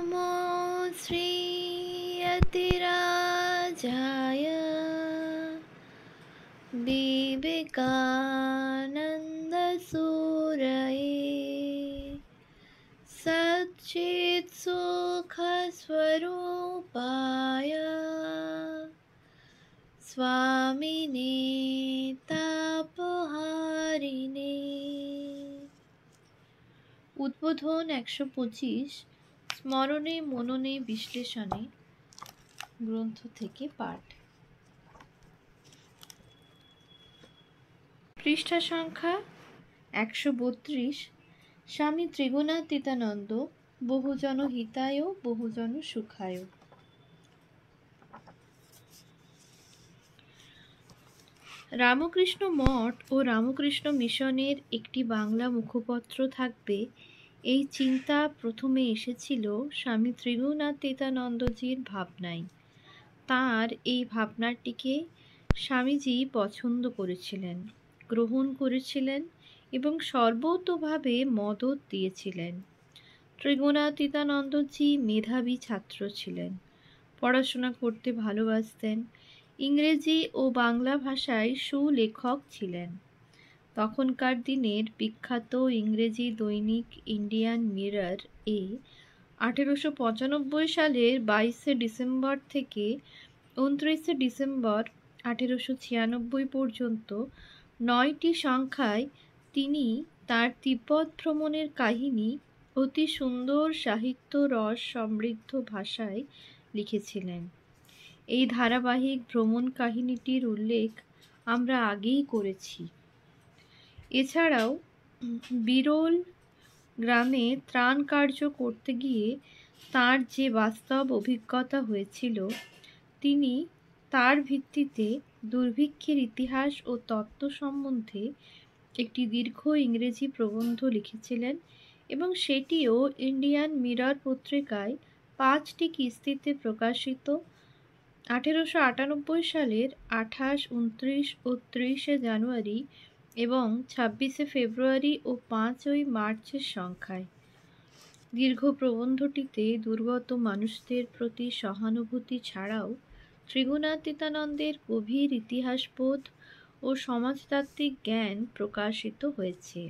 नमो श्रीयतिराजाय विवेकानन्दसूरये सच्चित्सुखस्वरूपाय स्वामिने तापहारिणे। উদ্বোধন ১২৫ স্মরণে মননে বিশ্লেষণে গ্রন্থ থেকে পাঠ। পৃষ্ঠা সংখ্যা ১৩২। স্বামী ত্রিগুণাতীতানন্দ বহুজন হিতায় বহুজন সুখায়। রামকৃষ্ণ মঠ ও রামকৃষ্ণ মিশনের একটি বাংলা মুখপত্র থাকবে, এই চিন্তা প্রথমে এসেছিল স্বামী ত্রিগুণাতীতানন্দজির ভাবনায়। তাঁর এই ভাবনাটিকে স্বামীজি পছন্দ করেছিলেন, গ্রহণ করেছিলেন এবং সর্বতোভাবে মদত দিয়েছিলেন। ত্রিগুণাতীতানন্দজি মেধাবী ছাত্র ছিলেন, পড়াশোনা করতে ভালোবাসতেন, ইংরেজি ও বাংলা ভাষায় সুলেখক ছিলেন। তখনকার দিনের বিখ্যাত ইংরেজি দৈনিক ইন্ডিয়ান মিরর এ 1895 সালের 22শে ডিসেম্বর থেকে 29শে ডিসেম্বর 1896 পর্যন্ত 9টি সংখ্যায় তিনি তার তিব্বত ভ্রমণের কাহিনী অতি সুন্দর সাহিত্য রস সমৃদ্ধ ভাষায় লিখেছিলেন। এই ধারাবাহিক ভ্রমণ কাহিনীটির উল্লেখ আমরা আগেই করেছি। এছাড়াও বিরল গ্রামে ত্রাণ কার্য করতে গিয়ে তার যে বাস্তব অভিজ্ঞতা হয়েছিল, তিনি তার ভিত্তিতে দুর্ভিক্ষের ইতিহাস ও তত্ত্ব সম্বন্ধে একটি দীর্ঘ ইংরেজি প্রবন্ধ লিখেছিলেন এবং সেটিও ইন্ডিয়ান মিরর পত্রিকায় 5টি কিস্তিতে প্রকাশিত 1898 সালের 28, 29 ও 30শে জানুয়ারি এবং 26শে ফেব্রুয়ারি ও 5ই মার্চের সংখ্যায়। দীর্ঘ প্রবন্ধটিতে দুর্গত মানুষদের প্রতি সহানুভূতি ছাড়াও ত্রিগুণাতীতানন্দের গভীর ইতিহাসবোধ ও সমাজতাত্ত্বিক জ্ঞান প্রকাশিত হয়েছে।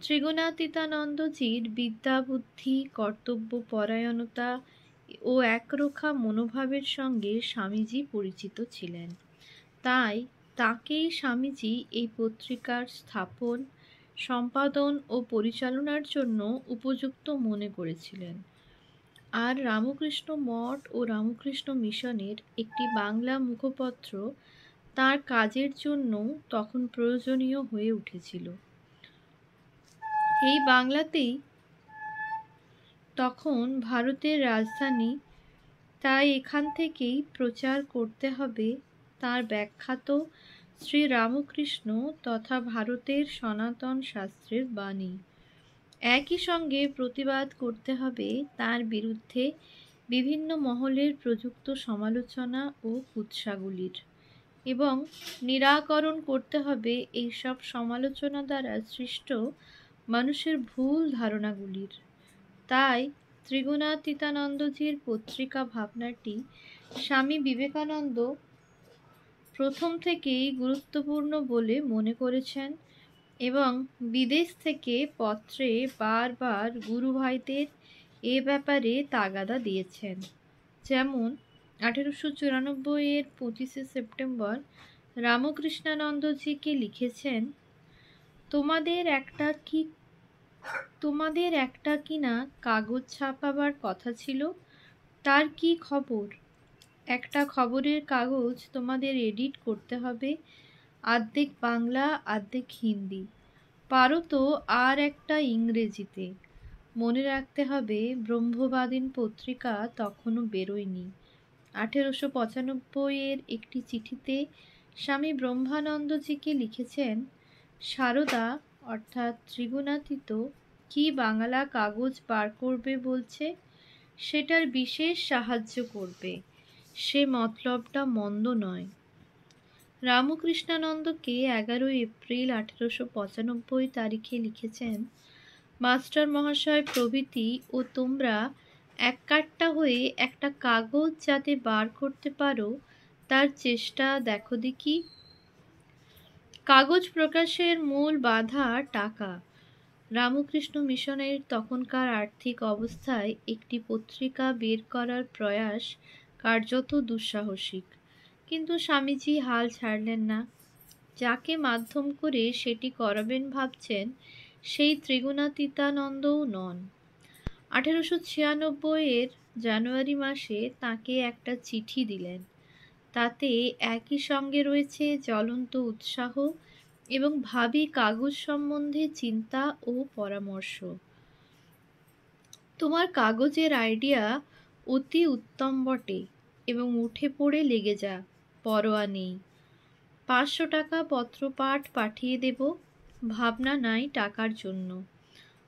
ত্রিগুণাতীতানন্দজির বিদ্যাবুদ্ধি, কর্তব্যপরায়ণতা ও একরোখা মনোভাবের সঙ্গে স্বামীজি পরিচিত ছিলেন। তাই তাকেই স্বামীজি এই পত্রিকার স্থাপন, সম্পাদন ও পরিচালনার জন্য উপযুক্ত মনে করেছিলেন। আর রামকৃষ্ণ মঠ ও রামকৃষ্ণ মিশনের একটি বাংলা মুখপত্র তার কাজের জন্য তখন প্রয়োজনীয় হয়ে উঠেছিল। এই বাংলাতেই তখন ভারতের রাজধানী, তাই এখান থেকেই প্রচার করতে হবে তাঁর ব্যাখ্যাত শ্রী রামকৃষ্ণ তথা ভারতের সনাতন শাস্ত্রের বাণী। একই সঙ্গে প্রতিবাদ করতে হবে তার বিরুদ্ধে বিভিন্ন মহলের প্রযুক্ত সমালোচনা ও কুৎসাগুলির, এবং নিরাকরণ করতে হবে এইসব সমালোচনা দ্বারা সৃষ্ট মানুষের ভুল ধারণাগুলির। তাই ত্রিগুণাতীতানন্দজির পত্রিকা ভাবনাটি স্বামী বিবেকানন্দ প্রথম থেকেই গুরুত্বপূর্ণ বলে মনে করেছেন এবং বিদেশ থেকে পত্রে বারবার গুরু ভাইদের এ ব্যাপারে তাগাদা দিয়েছেন। যেমন 1894 এর 25শে সেপ্টেম্বর রামকৃষ্ণানন্দজিকে লিখেছেন, তোমাদের একটা কি না কাগজ ছাপাবার কথা ছিল, তার কি খবর? একটা খবরের কাগজ তোমাদের এডিট করতে হবে, আর্ধেক বাংলা আর্ধেক হিন্দি, পারো তো আর একটা ইংরেজিতে। মনে রাখতে হবে ব্রহ্মবাদীন পত্রিকা তখনও বেরোয়নি। 1895 এর একটি চিঠিতে স্বামী ব্রহ্মানন্দজিকে লিখেছেন, সারদা অর্থাৎ ত্রিগুণাতীত কি বাংলা কাগজ বার করবে বলছে, সেটার বিশেষ সাহায্য করবে, সে মতলবটা মন্দ নয়। রামকৃষ্ণানন্দকে 11 এপ্রিল 1895 তারিখে লিখেছেন, মাস্টার মহাশয় প্রভৃতি ও তোমরা এককাট্টা হয়ে একটা কাগজ যাতে বার করতে পারো তার চেষ্টা দেখো দেখি। কাগজ প্রকাশের মূল বাধা টাকা। রামকৃষ্ণ মিশনের তখনকার আর্থিক অবস্থায় একটি পত্রিকা বের করার প্রয়াস কার্যত দুঃসাহসিক, কিন্তু স্বামীজি হাল ছাড়লেন না। যাকে মাধ্যম করে সেটি করাবেন ভাবছেন সেই ত্রিগুণাতীতানন্দও নন। 1896 জানুয়ারি মাসে তাকে একটা চিঠি দিলেন। তাতে একই সঙ্গে রয়েছে জ্বলন্ত উৎসাহ এবং ভাবী কাগজ সম্বন্ধে চিন্তা ও পরামর্শ। তোমার কাগজের আইডিয়া অতি উত্তম বটে এবং উঠে পড়ে লেগে যা, পরোয়া নেই। 500 টাকা পত্রপাঠ পাঠিয়ে দেব, ভাবনা নাই টাকার জন্য।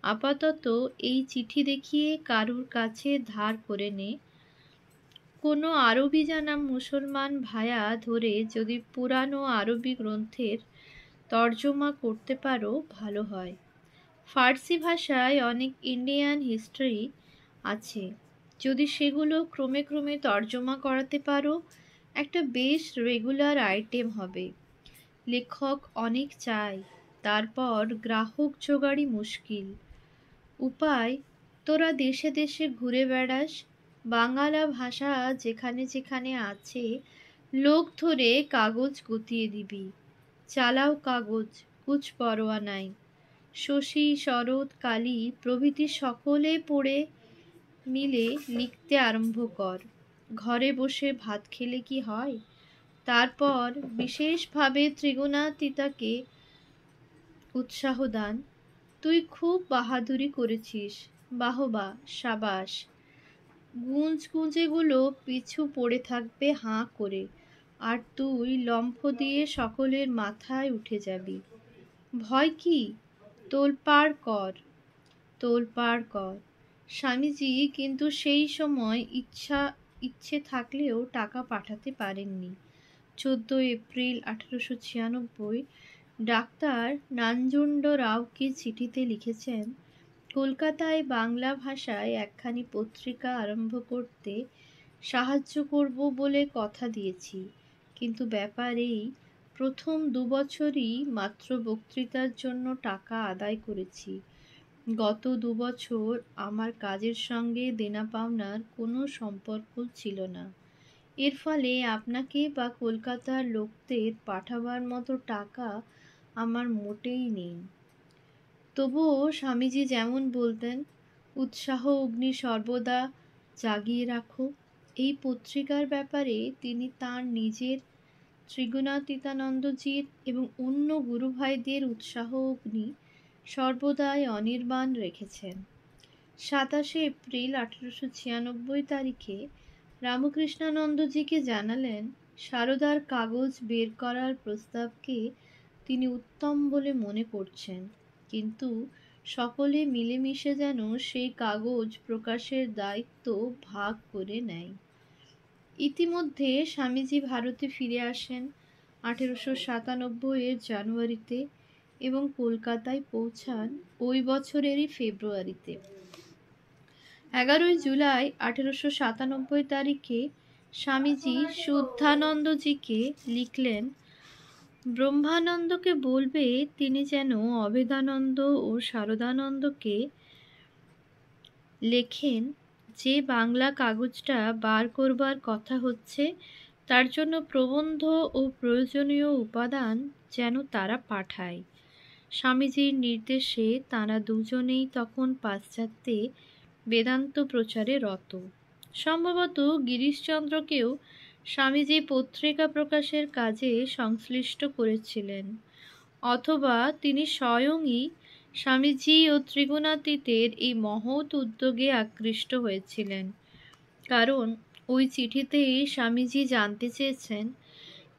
আপাতত এই চিঠি দেখিয়ে কারুর কাছে ধার করে নে। কোনো আরবি জানা মুসলমান ভায়া ধরে যদি পুরানো আরবি গ্রন্থের তর্জমা করতে পারো ভালো হয়। ফার্সি ভাষায় অনেক ইন্ডিয়ান হিস্ট্রি আছে, যদি সেগুলো ক্রমে ক্রমে তর্জমা করাতে পারো একটা বেশ রেগুলার আইটেম হবে। লেখক অনেক চাই, তারপর গ্রাহক জোগাড়ই মুশকিল। উপায়, তোরা দেশে দেশে ঘুরে বেড়াস, বাংলা ভাষা যেখানে যেখানে আছে লোক ধরে কাগজ গতিয়ে দিবি। চালাও কাগজ, কুছ পরোয়া নাই। শশী, শরৎ, কালী প্রভৃতি সকলে পড়ে মিলে লিখতে আরম্ভ কর। ঘরে বসে ভাত খেলে কি হয়? তারপর বিশেষভাবে ত্রিগুণাতীতাকে উৎসাহ দান। তুই খুব বাহাদুরি করেছিস, বাহবা, সাবাস। গুঁজেগুলো পিছু পড়ে থাকবে হাঁ করে, আর তুই লম্ফ দিয়ে সকলের মাথায় উঠে যাবি। ভয় কি? তোলপাড় কর, তোলপাড় কর। স্বামীজি কিন্তু সেই সময় ইচ্ছে থাকলেও টাকা পাঠাতে পারেননি। 14 এপ্রিল 1896 ডাক্তার নাঞ্জুন্ড রাওকে চিঠিতে লিখেছেন, কলকাতায় বাংলা ভাষায় একখানি পত্রিকা আরম্ভ করতে সাহায্য করব বলে কথা দিয়েছি, কিন্তু ব্যাপার এই, প্রথম 2 বছরই মাত্র বক্তৃতার জন্য টাকা আদায় করেছি। গত 2 বছর আমার কাজের সঙ্গে দেনা পাওনার কোনো সম্পর্ক ছিল না। এর ফলে আপনাকে বা কলকাতার লোকদের পাঠাবার মতো টাকা আমার মোটেই নেই। তবুও স্বামীজি যেমন বলতেন, উৎসাহ অগ্নি সর্বদা জাগিয়ে রাখো। এই পত্রিকার ব্যাপারে তিনি তাঁর নিজের, ত্রিগুণাতীতানন্দজির এবং অন্য গুরুভাইদের উৎসাহ অগ্নি সর্বদাই অনির্বাণ রেখেছেন। 27 এপ্রিল 1896 তারিখে রামকৃষ্ণানন্দজিকে জানালেন সারদার কাগজ বের করার প্রস্তাবকে তিনি উত্তম বলে মনে করছেন, কিন্তু সকলে মিলেমিশে যেন সেই কাগজ প্রকাশের দায়িত্ব ভাগ করে নেয়। ইতিমধ্যে স্বামীজি ভারতে ফিরে আসেন 1897 জানুয়ারিতে এবং কলকাতায় পৌঁছান ওই বছরেরই ফেব্রুয়ারিতে। 11 জুলাই 1897 তারিখে স্বামীজি শুদ্ধানন্দজিকে লিখলেন, ব্রহ্মানন্দকে বলবে তিনি যেন অভেদানন্দ ও শারদানন্দকে লেখেন যে বাংলা কাগজটা বার করবার কথা হচ্ছে তার জন্য প্রবন্ধ ও প্রয়োজনীয় উপাদান যেন তারা পাঠায়। স্বামীজির নির্দেশে তাঁরা দুজনেই তখন পাশ্চাত্যে বেদান্ত প্রচারে রত। সম্ভবত গিরিশচন্দ্রকেও স্বামীজি পত্রিকা প্রকাশের কাজে সংশ্লিষ্ট করেছিলেন, অথবা তিনি স্বয়ংই স্বামীজি ও ত্রিগুণাতীতের এই মহৎ উদ্যোগে আকৃষ্ট হয়েছিলেন। কারণ ওই চিঠিতেই স্বামীজি জানতে চেয়েছেন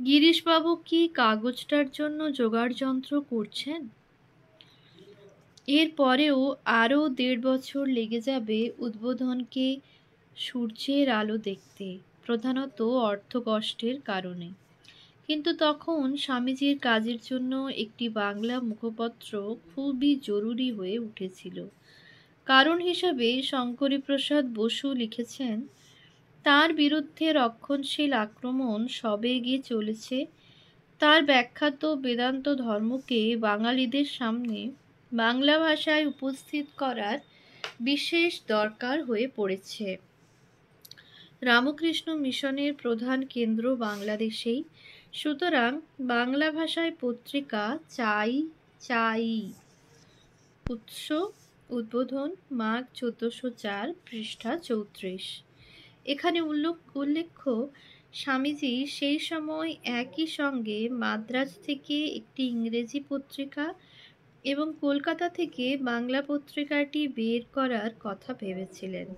গিরিশবাবু কি কাগজটার জন্য জোগাড় যন্ত্র করছেন। এর পরেও আরও 1.5 বছর লেগে যাবে উদ্বোধনকে সূর্যের আলো দেখতে, প্রধানত অর্থকষ্টের কারণে। কিন্তু তখন স্বামীজির কাজের জন্য একটি বাংলা মুখপত্র খুবই জরুরি হয়ে উঠেছিল। কারণ হিসেবে শঙ্করীপ্রসাদ বসু লিখেছেন, তার বিরুদ্ধে রক্ষণশীল আক্রমণ সবে এগিয়ে চলেছে। তার ব্যাখ্যাত বেদান্ত ধর্মকে বাঙালিদের সামনে বাংলা ভাষায় উপস্থিত করার বিশেষ দরকার হয়ে পড়েছে। রামকৃষ্ণ মিশনের প্রধান কেন্দ্র বাংলাদেশেই, সুতরাং বাংলা ভাষায় পত্রিকা চাই চাই। উৎস উদ্বোধন মাঘ 1404 পৃষ্ঠা 34। এখানে উল্লেখ্য স্বামীজি সেই সময় একই সঙ্গে মাদ্রাজ থেকে একটি ইংরেজি পত্রিকা এবং কলকাতা থেকে বাংলা পত্রিকাটি বের করার কথা ভেবেছিলেন।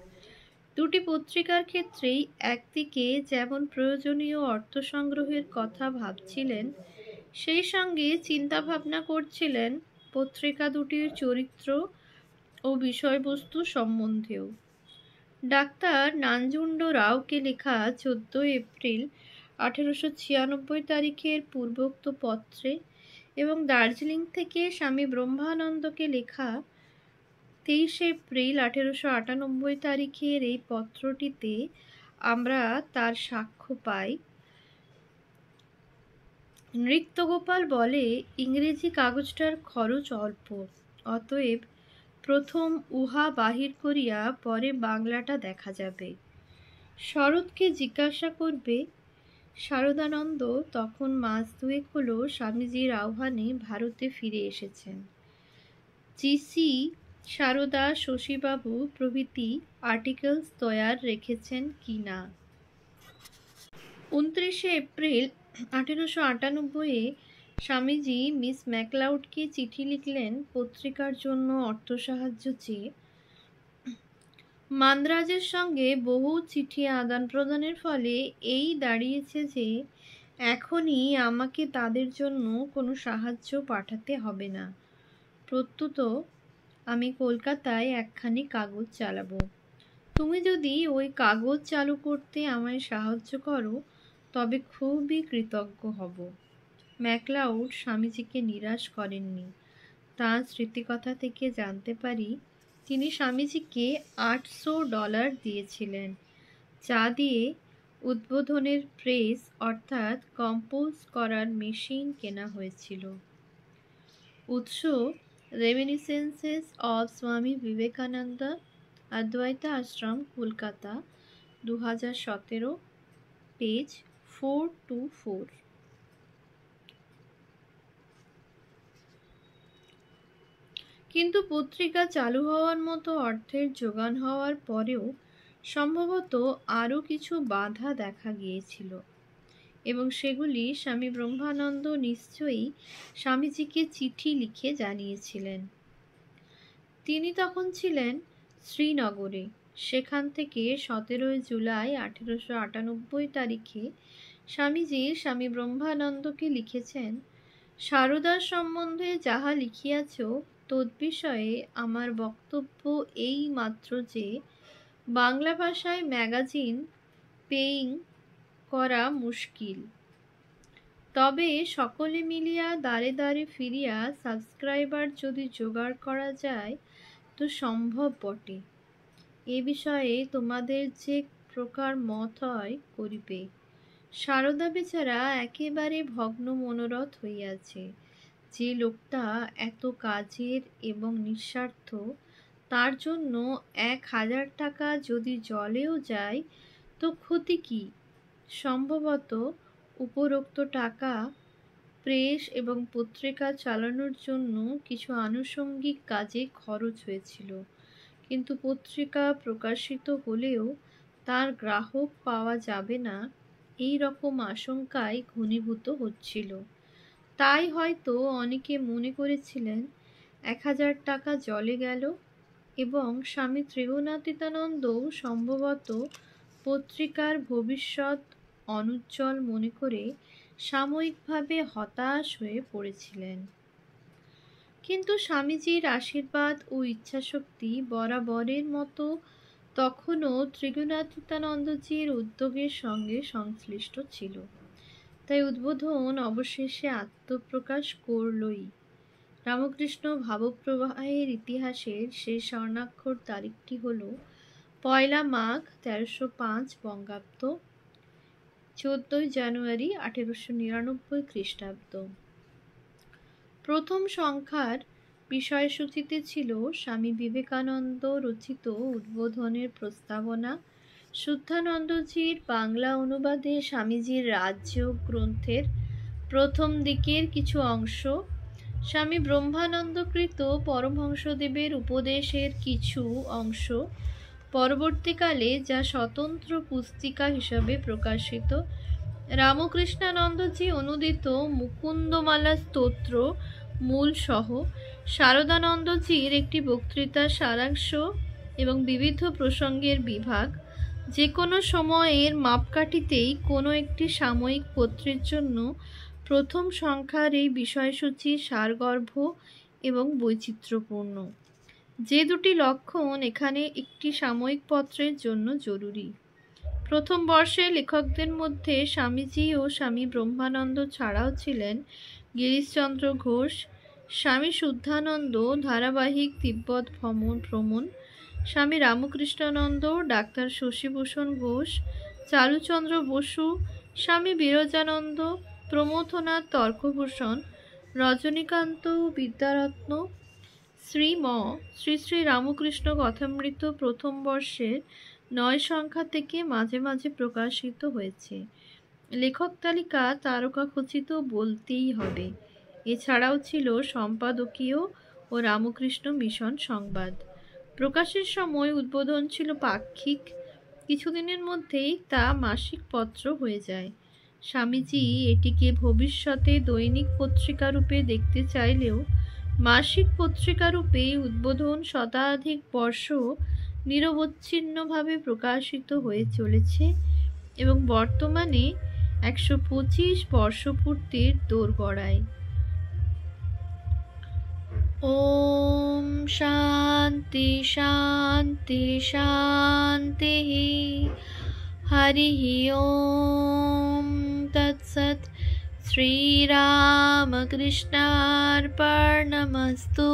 দুটি পত্রিকার ক্ষেত্রেই একদিকে যেমন প্রয়োজনীয় অর্থ সংগ্রহের কথা ভাবছিলেন, সেই সঙ্গে চিন্তাভাবনা করছিলেন পত্রিকা দুটির চরিত্র ও বিষয়বস্তু সম্বন্ধেও। ডাক্তার নাঞ্জুন্ড রাওকে লেখা 14 এপ্রিল 1896 তারিখের পূর্বোক্ত পত্রে এবং দার্জিলিং থেকে স্বামী ব্রহ্মানন্দকে লেখা 23 এপ্রিল 1898 তারিখের এই পত্রটিতে আমরা তার সাক্ষ্য পাই। নৃত্যগোপাল বলে, ইংরেজি কাগজটার খরচ অল্প, অতএব প্রথম উহা বাহির করিয়া পরে বাংলাটা দেখা যাবে। শরৎকে জিজ্ঞাসা করবে। শারদানন্দ তখন মাস দুয়েক হলো স্বামীজির আহ্বানে ভারতে ফিরে এসেছেন। জি.সি. শারদা, শশীবাবু প্রভৃতি আর্টিকেলস তৈয়ার রেখেছেন কি না। 29 এপ্রিল 1898 স্বামীজি মিস ম্যাকলাউডকে চিঠি লিখলেন পত্রিকার জন্য অর্থ সাহায্য চেয়ে। মান্দ্রাজের সঙ্গে বহু চিঠি আদান প্রদানের ফলে এই দাঁড়িয়েছে যে এখনই আমাকে তাদের জন্য কোনো সাহায্য পাঠাতে হবে না। প্রত্যুত আমি কলকাতায় একখানি কাগজ চালাবো। তুমি যদি ওই কাগজ চালু করতে আমায় সাহায্য করো তবে খুবই কৃতজ্ঞ হব। ম্যাকলাউড স্বামীজিকে নিরাশ করেননি। তাঁর স্মৃতিকথা থেকে জানতে পারি তিনি স্বামীজিকে $800 দিয়েছিলেন, যা দিয়ে উদ্বোধনের প্রেস অর্থাৎ কম্পোজ করার মেশিন কেনা হয়েছিল। উৎস রেমিনিসেন্সেস of Swami Vivekananda, অদ্বৈতা Ashram, Kolkata, 2017, page 424। কিন্তু পত্রিকা চালু হওয়ার মতো অর্থের জোগান হওয়ার পরেও সম্ভবত আরও কিছু বাধা দেখা গিয়েছিল এবং সেগুলি স্বামী ব্রহ্মানন্দ নিশ্চয়ই স্বামীজিকে চিঠি লিখে জানিয়েছিলেন। তিনি তখন ছিলেন শ্রীনগরে। সেখান থেকে 17 জুলাই 1898 তারিখে স্বামীজি স্বামী ব্রহ্মানন্দকে লিখেছেন, শারদার সম্বন্ধে যাহা লিখিয়াছ তদ্বিষয়ে আমার বক্তব্য এই মাত্র যে বাংলা ভাষায় ম্যাগাজিন পেইং করা মুশকিল, তবে সকলে মিলিয়া দ্বারে দ্বারে ফিরিয়া সাবস্ক্রাইবার যদি জোগাড় করা যায় তো সম্ভব বটে। এ বিষয়ে তোমাদের যে প্রকার মত হয় করিবে। শারদা বেচারা একেবারে ভগ্ন মনোরথ হইয়াছে। যে লোকটা এত কাজের এবং নিঃস্বার্থ, তার জন্য 1000 টাকা যদি জলেও যায় তো ক্ষতি কি? সম্ভবত উপরোক্ত টাকা প্রেস এবং পত্রিকা চালানোর জন্য কিছু আনুষঙ্গিক কাজে খরচ হয়েছিল, কিন্তু পত্রিকা প্রকাশিত হলেও তার গ্রাহক পাওয়া যাবে না এই রকম আশঙ্কায় ঘনীভূত হচ্ছিল। তাই হয়তো অনেকে মনে করেছিলেন 1000 টাকা জলে গেল এবং স্বামী ত্রিগুণাতীতানন্দ সম্ভবত পত্রিকার ভবিষ্যৎ অনুজ্জ্বল মনে করে সাময়িকভাবে হতাশ হয়ে পড়েছিলেন। কিন্তু স্বামীজির আশীর্বাদ ও ইচ্ছাশক্তি বরাবরের মতো তখনও ত্রিগুণাতীতানন্দজির উদ্যোগের সঙ্গে সংশ্লিষ্ট ছিল। তাই উদ্বোধন অবশেষে আত্মপ্রকাশ করলই। রামকৃষ্ণ ভাবপ্রবাহের ইতিহাসের শেষ স্বর্ণাক্ষর তারিখটি হল 1 মাঘ 1305 বঙ্গাব্দ, 14 জানুয়ারি 1899 খ্রিস্টাব্দ। প্রথম সংখ্যার বিষয়সূচিতে ছিল স্বামী বিবেকানন্দ রচিত উদ্বোধনের প্রস্তাবনা, শুদ্ধানন্দজির বাংলা অনুবাদে স্বামীজির রাজযোগ গ্রন্থের প্রথম দিকের কিছু অংশ, স্বামী ব্রহ্মানন্দকৃত পরমহংসদেবের উপদেশের কিছু অংশ, পরবর্তীকালে যা স্বতন্ত্র পুস্তিকা হিসাবে প্রকাশিত রামকৃষ্ণানন্দজি অনুদিত মুকুন্দমালা স্তোত্র মূল সহ, শারদানন্দজির একটি বক্তৃতার সারাংশ এবং বিবিধ প্রসঙ্গের বিভাগ, যে কোনো সময়ের মাপকাঠিতেই কোনো একটি সাময়িক পত্রের জন্য প্রথম সংখ্যার এই বিষয়সূচি সারগর্ভ এবং বৈচিত্র্যপূর্ণ, যে দুটি লক্ষণ এখানে একটি সাময়িক পত্রের জন্য জরুরি। প্রথম বর্ষে লেখকদের মধ্যে স্বামীজি ও স্বামী ব্রহ্মানন্দ ছাড়াও ছিলেন গিরিশচন্দ্র ঘোষ, স্বামী শুদ্ধানন্দ ধারাবাহিক তিব্বত ভ্রমণ, স্বামী রামকৃষ্ণানন্দ, ডাক্তার শশীভূষণ ঘোষ, চারুচন্দ্র বসু, স্বামী বিরজানন্দ, প্রমথনাথ তর্কভূষণ, রজনীকান্ত বিদ্যারত্ন, শ্রী শ্রী রামকৃষ্ণ কথামৃত প্রথম বর্ষের 9 সংখ্যা থেকে মাঝে মাঝে প্রকাশিত হয়েছে। লেখক তালিকা তারকাখচিত বলতেই হবে। এছাড়াও ছিল সম্পাদকীয় ও রামকৃষ্ণ মিশন সংবাদ। প্রকাশের সময় উদ্বোধন ছিল পাক্ষিক, কিছুদিনের মধ্যেই তা মাসিক পত্র হয়ে যায়। স্বামীজি এটিকে ভবিষ্যতে দৈনিক পত্রিকারূপে দেখতে চাইলেও মাসিক পত্রিকারূপে উদ্বোধন শতাধিক বর্ষ নিরবচ্ছিন্নভাবে প্রকাশিত হয়ে চলেছে এবং বর্তমানে 125 বর্ষপূর্তির দোরগড়ায়। ওম শান্তি শান্তি শান্তি। হরি ওম তৎসৎ। শ্রীরামকৃষ্ণার্পণমস্তু।